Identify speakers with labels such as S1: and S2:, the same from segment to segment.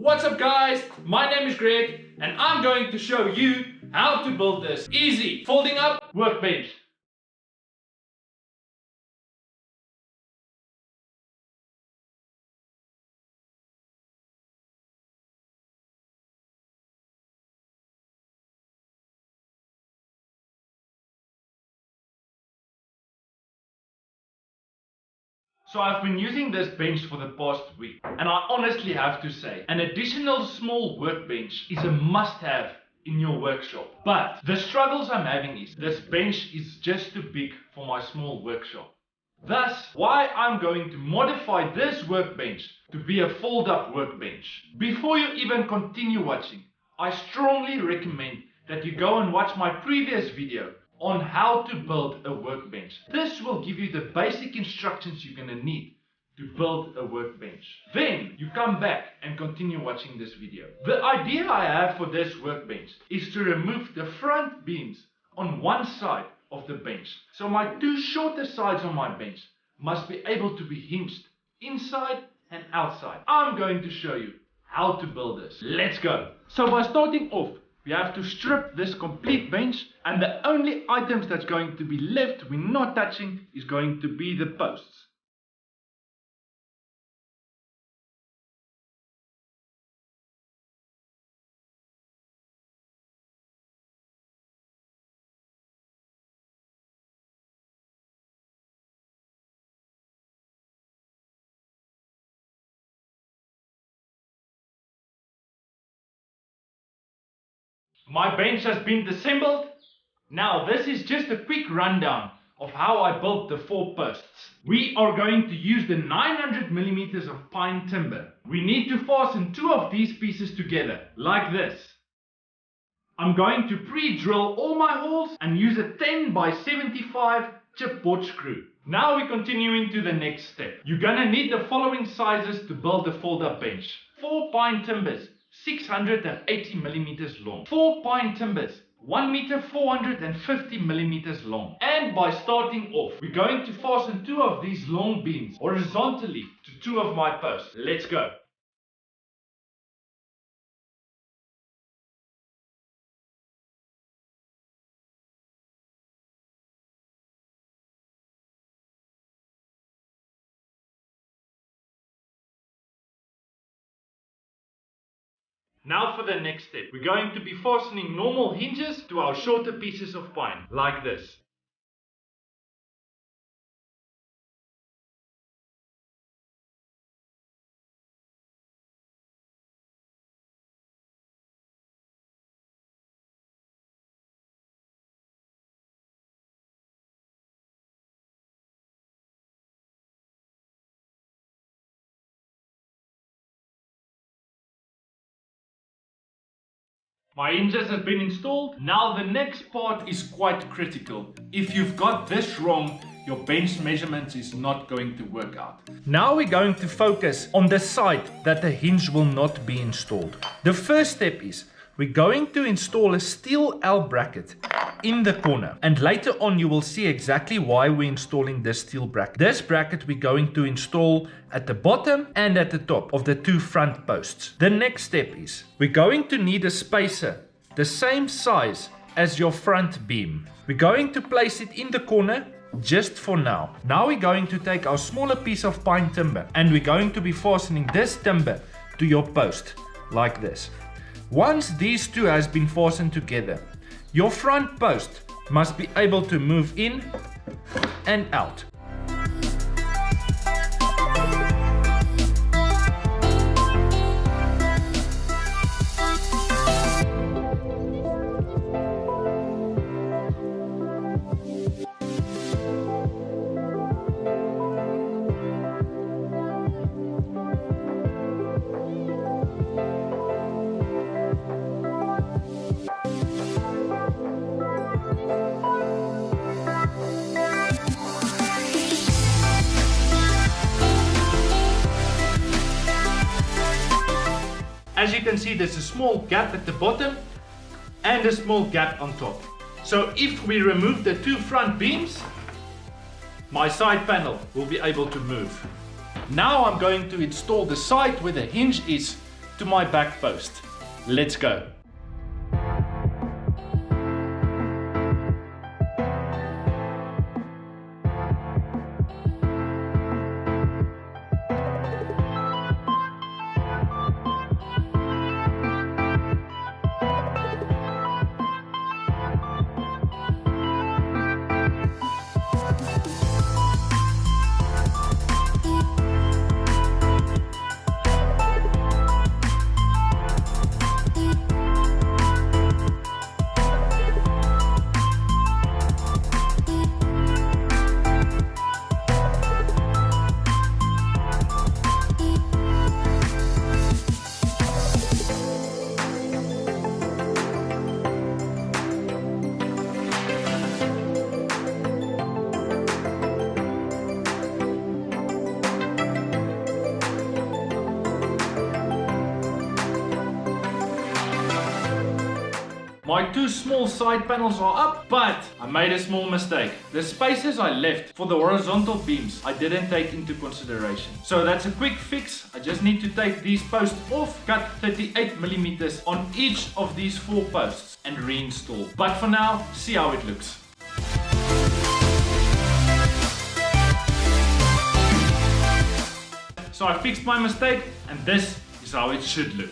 S1: What's up guys, my name is Greg and I'm going to show you how to build this easy folding up workbench. So I've been using this bench for the past week and I honestly have to say an additional small workbench is a must-have in your workshop. But the struggles I'm having is this bench is just too big for my small workshop. Thus, why I'm going to modify this workbench to be a fold-up workbench. Before you even continue watching, I strongly recommend that you go and watch my previous video on how to build a workbench. This will give you the basic instructions you're going to need to build a workbench. Then you come back and continue watching this video. The idea I have for this workbench is to remove the front beams on one side of the bench. So my two shorter sides on my bench must be able to be hinged inside and outside. I'm going to show you how to build this. Let's go. So by starting off, we have to strip this complete bench, and the only items that's going to be left we're not touching is going to be the posts. My bench has been disassembled. Now this is just a quick rundown of how I built the four posts. We are going to use the 900mm of pine timber. We need to fasten two of these pieces together, like this. I'm going to pre-drill all my holes and use a 10 by 75 chipboard screw. Now we continue into the next step. You're gonna need the following sizes to build a fold-up bench. 4 pine timbers, 680mm long. 4 pine timbers, 1 meter 450mm long. And by starting off, we're going to fasten two of these long beams horizontally to two of my posts. Let's go. Now for the next step, we're going to be fastening normal hinges to our shorter pieces of pine, like this. My hinges have been installed. Now the next part is quite critical. If you've got this wrong, your bench measurements is not going to work out. Now we're going to focus on the side that the hinge will not be installed. The first step is we're going to install a steel L bracket in the corner, and later on you will see exactly why we're installing this steel bracket. This bracket we're going to install at the bottom and at the top of the two front posts. The next step is we're going to need a spacer the same size as your front beam. We're going to place it in the corner just for now. Now we're going to take our smaller piece of pine timber and we're going to be fastening this timber to your post like this. Once these two has been fastened together, your front post must be able to move in and out. As you can see, there's a small gap at the bottom and a small gap on top. So if we remove the two front beams, my side panel will be able to move. Now I'm going to install the side where the hinge is to my back post. Let's go. My two small side panels are up, but I made a small mistake. The spaces I left for the horizontal beams I didn't take into consideration. So that's a quick fix. I just need to take these posts off, cut 38mm on each of these 4 posts and reinstall. But for now, see how it looks. So I fixed my mistake and this is how it should look.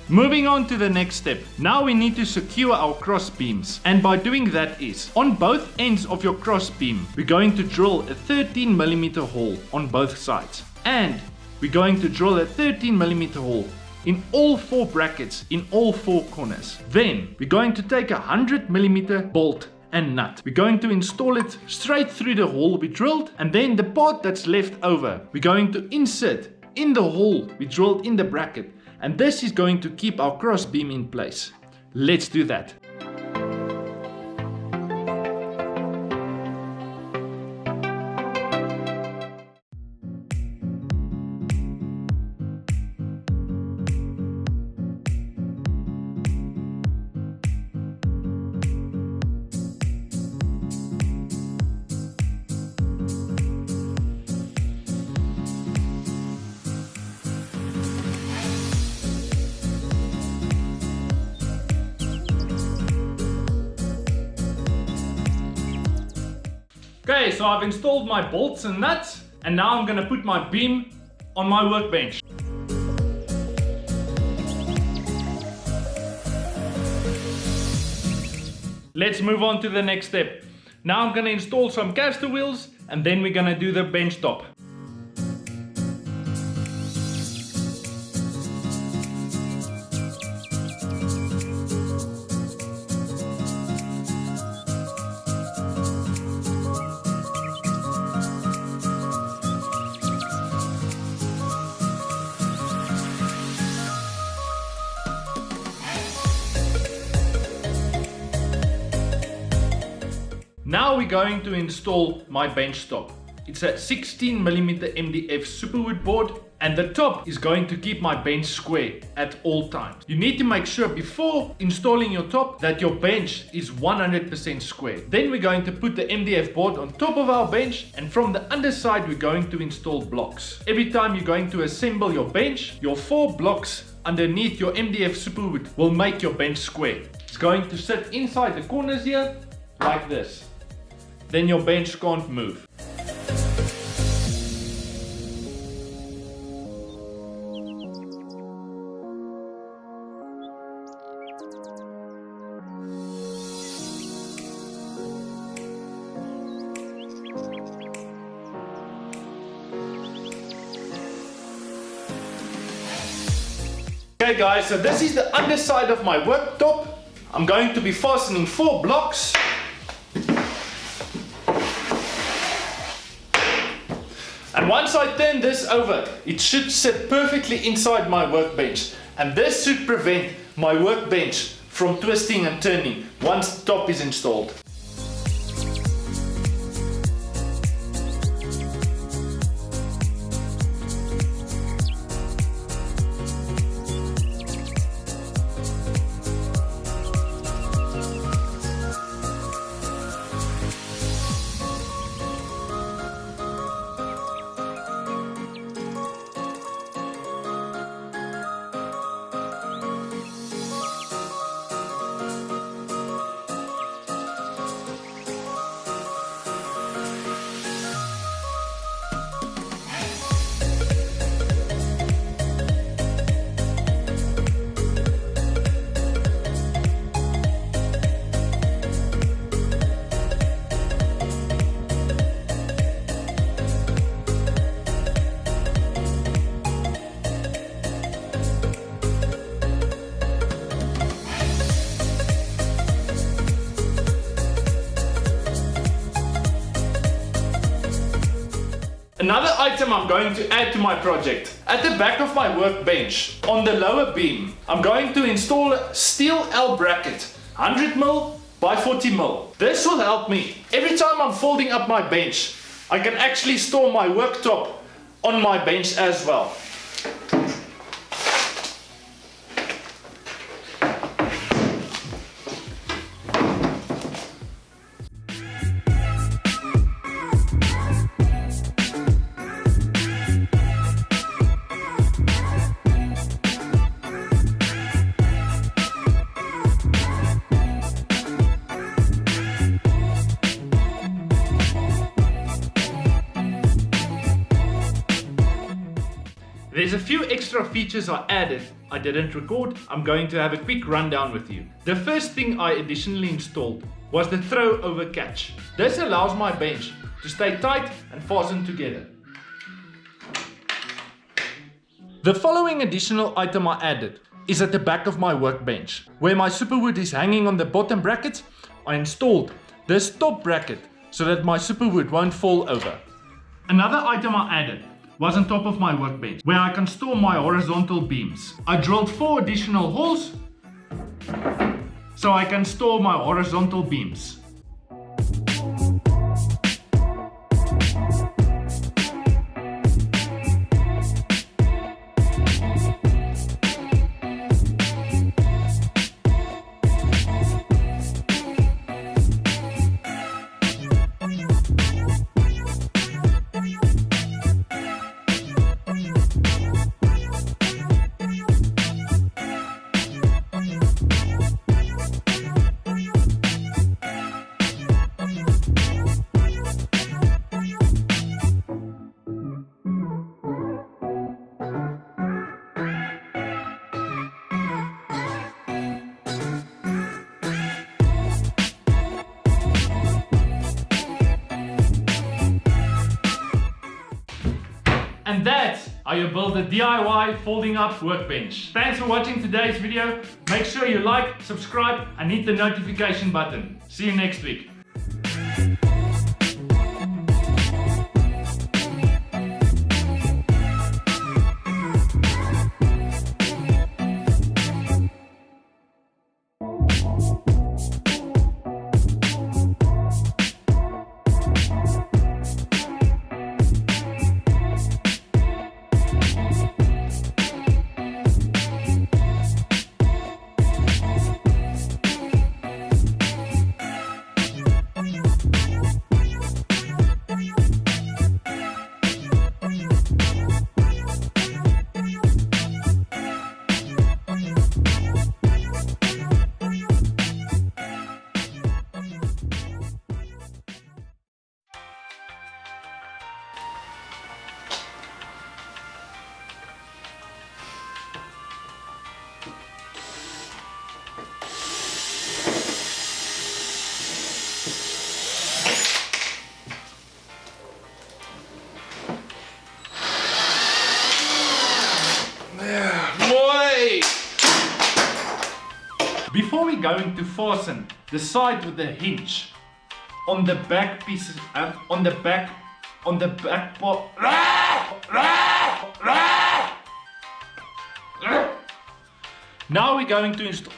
S1: Moving on to the next step. Now we need to secure our cross beams. And by doing that is, on both ends of your cross beam, we're going to drill a 13mm hole on both sides. And we're going to drill a 13mm hole in all 4 brackets, in all 4 corners. Then we're going to take a 100mm bolt and nut. We're going to install it straight through the hole we drilled, and then the part that's left over, we're going to insert in the hole we drilled in the bracket. And this is going to keep our cross beam in place. Let's do that. Okay, so I've installed my bolts and nuts, and now I'm gonna put my beam on my workbench. Let's move on to the next step. Now I'm gonna install some caster wheels, and then we're gonna do the bench top. Now we're going to install my bench top. It's a 16mm MDF superwood board, and the top is going to keep my bench square at all times. You need to make sure before installing your top that your bench is 100% square. Then we're going to put the MDF board on top of our bench, and from the underside we're going to install blocks. Every time you're going to assemble your bench, your 4 blocks underneath your MDF superwood will make your bench square. It's going to sit inside the corners here like this. Then your bench can't move. Okay guys, so this is the underside of my worktop. I'm going to be fastening 4 blocks. And once I turn this over, it should sit perfectly inside my workbench. And this should prevent my workbench from twisting and turning once the top is installed. Another item I'm going to add to my project. At the back of my workbench, on the lower beam, I'm going to install a steel L bracket, 100mm by 40mm. This will help me. Every time I'm folding up my bench, I can actually store my worktop on my bench as well. There's a few extra features I added I didn't record. I'm going to have a quick rundown with you. The first thing I additionally installed was the throw over catch. This allows my bench to stay tight and fastened together. The following additional item I added is at the back of my workbench. Where my superwood is hanging on the bottom bracket, I installed this top bracket so that my superwood won't fall over. Another item I added was on top of my workbench, where I can store my horizontal beams. I drilled 4 additional holes so I can store my horizontal beams. And that's how you build a DIY folding up workbench. Thanks for watching today's video. Make sure you like, subscribe and hit the notification button. See you next week. Before we go into fasten the side with the hinge on the back pieces, on the back part. Now we're going to install.